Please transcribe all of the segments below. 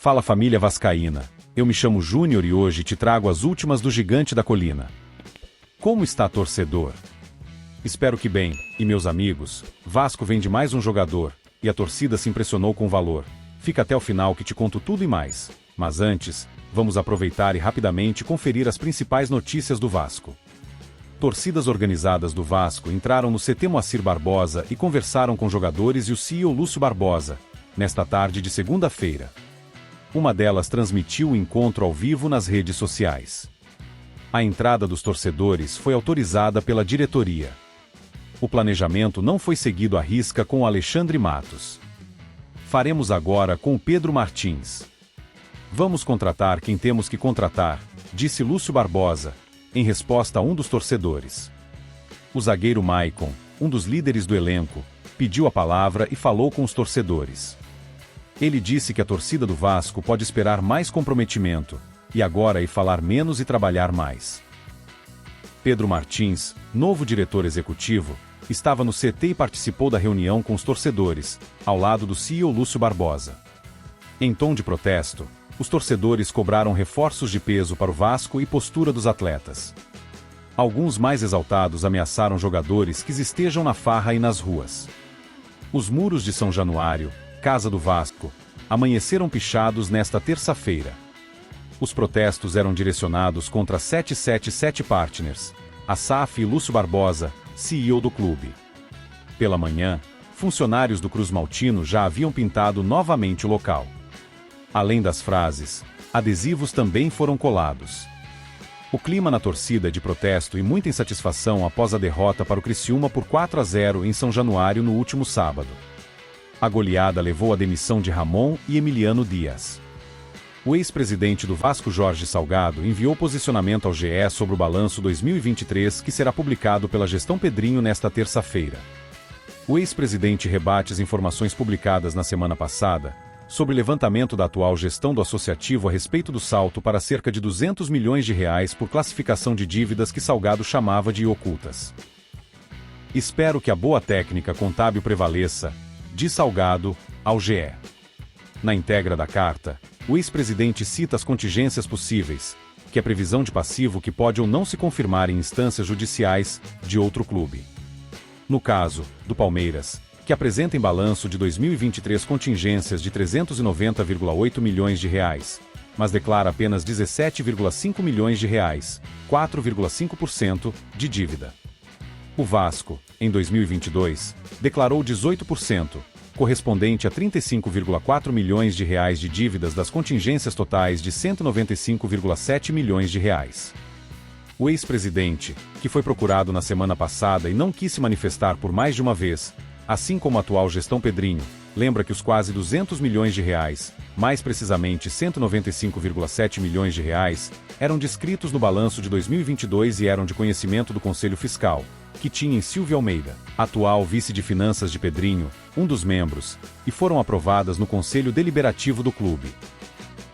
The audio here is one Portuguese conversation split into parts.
Fala família vascaína, eu me chamo Júnior e hoje te trago as últimas do Gigante da Colina. Como está torcedor? Espero que bem, e meus amigos, Vasco vende mais um jogador, e a torcida se impressionou com o valor. Fica até o final que te conto tudo e mais, mas antes, vamos aproveitar e rapidamente conferir as principais notícias do Vasco. Torcidas organizadas do Vasco entraram no CT Moacir Barbosa e conversaram com jogadores e o CEO Lúcio Barbosa, nesta tarde de segunda-feira. Uma delas transmitiu o encontro ao vivo nas redes sociais. A entrada dos torcedores foi autorizada pela diretoria. O planejamento não foi seguido à risca com o Alexandre Matos. Faremos agora com o Pedro Martins. Vamos contratar quem temos que contratar, disse Lúcio Barbosa, em resposta a um dos torcedores. O zagueiro Maicon, um dos líderes do elenco, pediu a palavra e falou com os torcedores. Ele disse que a torcida do Vasco pode esperar mais comprometimento, e agora ir falar menos e trabalhar mais. Pedro Martins, novo diretor executivo, estava no CT e participou da reunião com os torcedores, ao lado do CEO Lúcio Barbosa. Em tom de protesto, os torcedores cobraram reforços de peso para o Vasco e postura dos atletas. Alguns mais exaltados ameaçaram jogadores que estejam na farra e nas ruas. Os muros de São Januário, Casa do Vasco, amanheceram pichados nesta terça-feira. Os protestos eram direcionados contra a 777 Partners, a SAF e Lúcio Barbosa, CEO do clube. Pela manhã, funcionários do Cruz Maltino já haviam pintado novamente o local. Além das frases, adesivos também foram colados. O clima na torcida é de protesto e muita insatisfação após a derrota para o Criciúma por 4-0 em São Januário no último sábado. A goleada levou à demissão de Ramon e Emiliano Dias. O ex-presidente do Vasco, Jorge Salgado, enviou posicionamento ao GE sobre o balanço 2023 que será publicado pela gestão Pedrinho nesta terça-feira. O ex-presidente rebate as informações publicadas na semana passada sobre o levantamento da atual gestão do associativo a respeito do salto para cerca de R$200 milhões por classificação de dívidas que Salgado chamava de ocultas. Espero que a boa técnica contábil prevaleça, diz Salgado, ao GE. Na íntegra da carta, o ex-presidente cita as contingências possíveis, que é previsão de passivo que pode ou não se confirmar em instâncias judiciais de outro clube. No caso do Palmeiras, que apresenta em balanço de 2023 contingências de R$390,8 milhões, mas declara apenas R$17,5 milhões, 4,5% de dívida. O Vasco, em 2022, declarou 18%, correspondente a R$35,4 milhões de dívidas das contingências totais de R$195,7 milhões. O ex-presidente, que foi procurado na semana passada e não quis se manifestar por mais de uma vez, assim como a atual gestão Pedrinho, lembra que os quase R$200 milhões, mais precisamente R$195,7 milhões, eram descritos no balanço de 2022 e eram de conhecimento do Conselho Fiscal, que tinha em Silvio Almeida, atual vice de finanças de Pedrinho, um dos membros, e foram aprovadas no Conselho Deliberativo do clube.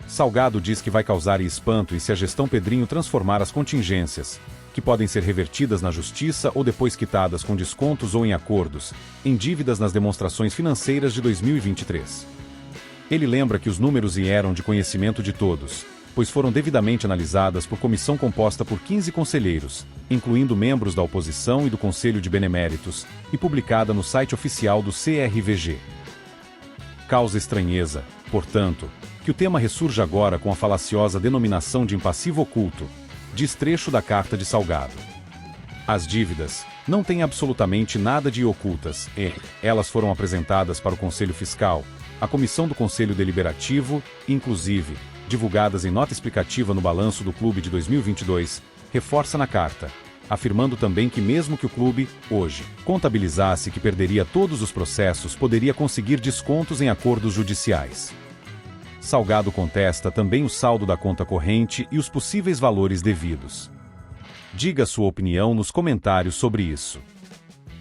Salgado diz que vai causar espanto em se a gestão Pedrinho transformar as contingências, que podem ser revertidas na justiça ou depois quitadas com descontos ou em acordos, em dívidas nas demonstrações financeiras de 2023. Ele lembra que os números eram de conhecimento de todos, pois foram devidamente analisadas por comissão composta por 15 conselheiros, incluindo membros da oposição e do Conselho de Beneméritos, e publicada no site oficial do CRVG. Causa estranheza, portanto, que o tema ressurja agora com a falaciosa denominação de impassivo oculto, diz trecho da carta de Salgado. As dívidas não têm absolutamente nada de ocultas e elas foram apresentadas para o Conselho Fiscal, a Comissão do Conselho Deliberativo, inclusive, divulgadas em nota explicativa no balanço do clube de 2022, reforça na carta, afirmando também que mesmo que o clube, hoje, contabilizasse que perderia todos os processos, poderia conseguir descontos em acordos judiciais. Salgado contesta também o saldo da conta corrente e os possíveis valores devidos. Diga sua opinião nos comentários sobre isso.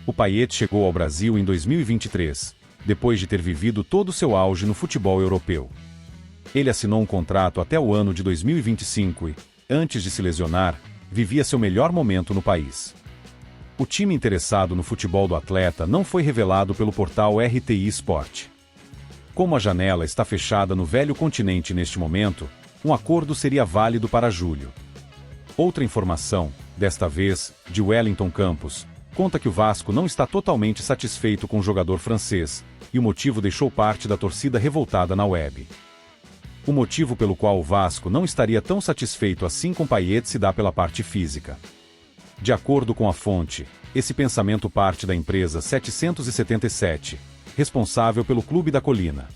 O Payet chegou ao Brasil em 2023, depois de ter vivido todo o seu auge no futebol europeu. Ele assinou um contrato até o ano de 2025 e, antes de se lesionar, vivia seu melhor momento no país. O time interessado no futebol do atleta não foi revelado pelo portal RTI Sport. Como a janela está fechada no velho continente neste momento, um acordo seria válido para julho. Outra informação, desta vez, de Wellington Campos, conta que o Vasco não está totalmente satisfeito com o jogador francês, e o motivo deixou parte da torcida revoltada na web. O motivo pelo qual o Vasco não estaria tão satisfeito assim com Payet se dá pela parte física. De acordo com a fonte, esse pensamento parte da empresa 777, responsável pelo Clube da Colina.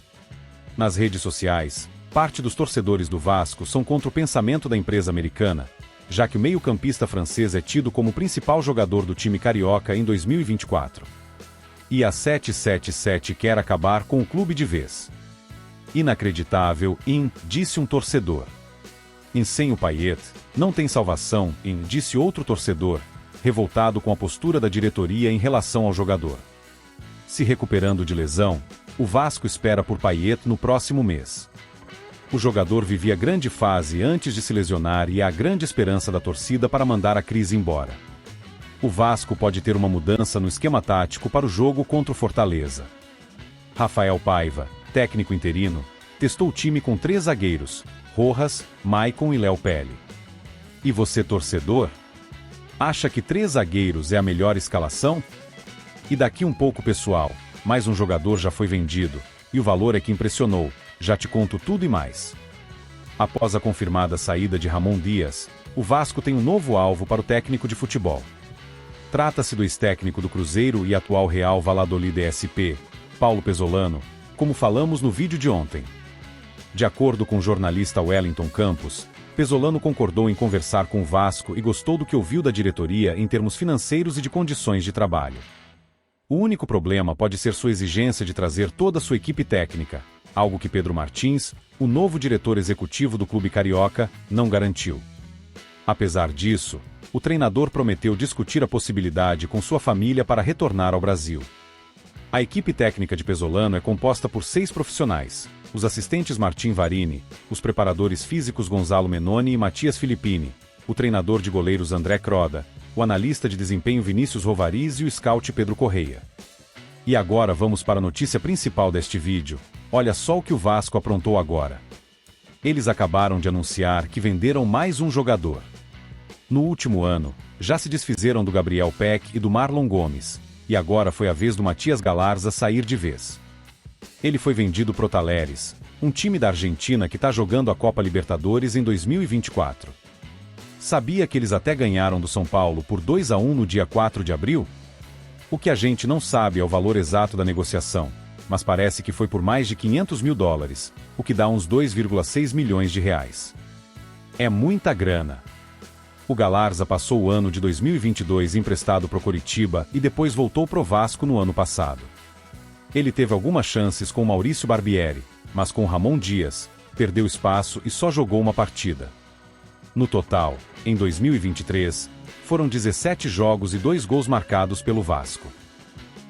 Nas redes sociais, parte dos torcedores do Vasco são contra o pensamento da empresa americana, já que o meio-campista francês é tido como o principal jogador do time carioca em 2024. E a 777 quer acabar com o clube de vez. Inacreditável, disse um torcedor. Sem o Payet, não tem salvação, disse outro torcedor, revoltado com a postura da diretoria em relação ao jogador. Se recuperando de lesão, o Vasco espera por Payet no próximo mês. O jogador vivia grande fase antes de se lesionar e há grande esperança da torcida para mandar a crise embora. O Vasco pode ter uma mudança no esquema tático para o jogo contra o Fortaleza. Rafael Paiva, técnico interino, testou o time com 3 zagueiros, Rojas, Maicon e Léo Pelli. E você, torcedor? Acha que 3 zagueiros é a melhor escalação? E daqui um pouco, pessoal, mais um jogador já foi vendido, e o valor é que impressionou, já te conto tudo e mais. Após a confirmada saída de Ramon Dias, o Vasco tem um novo alvo para o técnico de futebol. Trata-se do ex-técnico do Cruzeiro e atual Real Valladolid SP, Paulo Pesolano, como falamos no vídeo de ontem. De acordo com o jornalista Wellington Campos, Pesolano concordou em conversar com o Vasco e gostou do que ouviu da diretoria em termos financeiros e de condições de trabalho. O único problema pode ser sua exigência de trazer toda a sua equipe técnica, algo que Pedro Martins, o novo diretor executivo do clube carioca, não garantiu. Apesar disso, o treinador prometeu discutir a possibilidade com sua família para retornar ao Brasil. A equipe técnica de Pesolano é composta por 6 profissionais, os assistentes Martim Varini, os preparadores físicos Gonzalo Menoni e Matias Filippini, o treinador de goleiros André Croda, o analista de desempenho Vinícius Rovariz e o scout Pedro Correia. E agora vamos para a notícia principal deste vídeo. Olha só o que o Vasco aprontou agora. Eles acabaram de anunciar que venderam mais um jogador. No último ano, já se desfizeram do Gabriel Peck e do Marlon Gomes, e agora foi a vez do Matias Galarza sair de vez. Ele foi vendido pro Talleres, um time da Argentina que está jogando a Copa Libertadores em 2024. Sabia que eles até ganharam do São Paulo por 2-1 no dia 4 de abril? O que a gente não sabe é o valor exato da negociação, mas parece que foi por mais de $500 mil, o que dá uns 2,6 milhões de reais. É muita grana. O Galarza passou o ano de 2022 emprestado pro Coritiba e depois voltou pro Vasco no ano passado. Ele teve algumas chances com Maurício Barbieri, mas com Ramon Dias, perdeu espaço e só jogou uma partida. No total, em 2023, foram 17 jogos e 2 gols marcados pelo Vasco.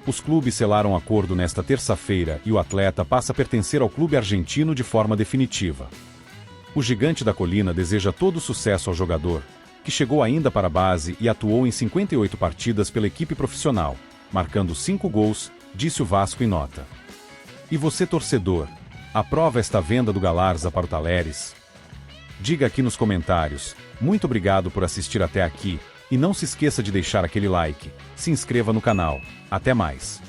Os clubes selaram acordo nesta terça-feira e o atleta passa a pertencer ao clube argentino de forma definitiva. O Gigante da Colina deseja todo sucesso ao jogador, que chegou ainda para a base e atuou em 58 partidas pela equipe profissional, marcando 5 gols, disse o Vasco em nota. E você, torcedor, aprova esta venda do Galarza para o Talleres? Diga aqui nos comentários. Muito obrigado por assistir até aqui, e não se esqueça de deixar aquele like, se inscreva no canal. Até mais!